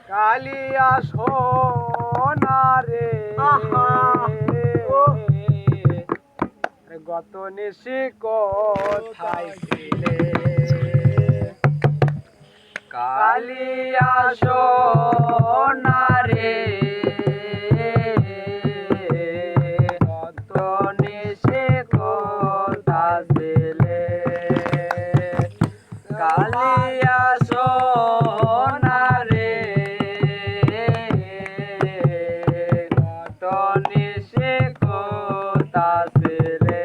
কালিয়া সোনারে গত নিশি কোথায় ছিলে কালিয়া সোনারে গত নিশি কোথায় ছিলে কালিয়া সোনারে গত নিশি কোথায় ছিলে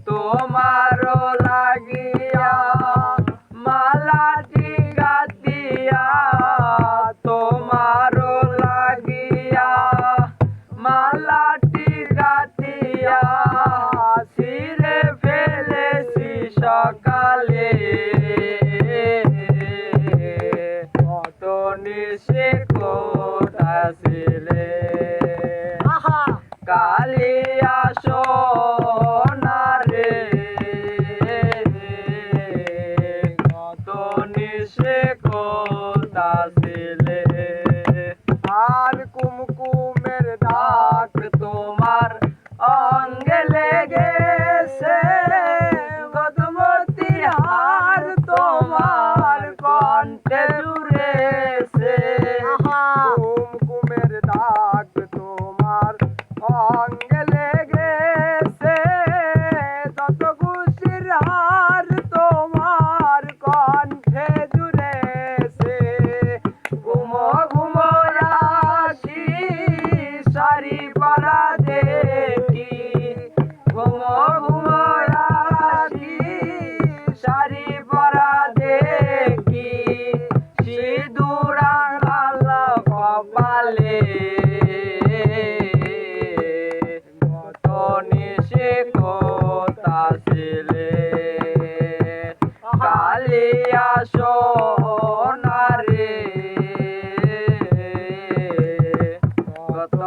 তোমারও লাগিয়া মালাটি গাতিয়া তোমারও লাগিয়া মালাটি গাতিয়া ছিঁড়ে ফেলেছি সকালে কত নিশি কোথায় ছিলে কালিয়া সোনারে কত নিশি কোথায় ছিলে আর কুমকুমের দাগ তোমার অঙ্গে লেগেছে মধুমতি হার তোমার কণ্ঠে জুড়েছে কুমকুমের দাগ তোমার অঙ্গে লেগেছে যত খুশির হার তোমার কণ্ঠে জুড়েছে ঘুমো ঘুমো রাশি শাড়ি পরা দেখি ঘুমো ঘুমো রাশি শাড়ি পরা দেখি সিঁদুর আঙাল কপালে কত নিশি কোথায় ছিলে কালিয়া সোনারে কত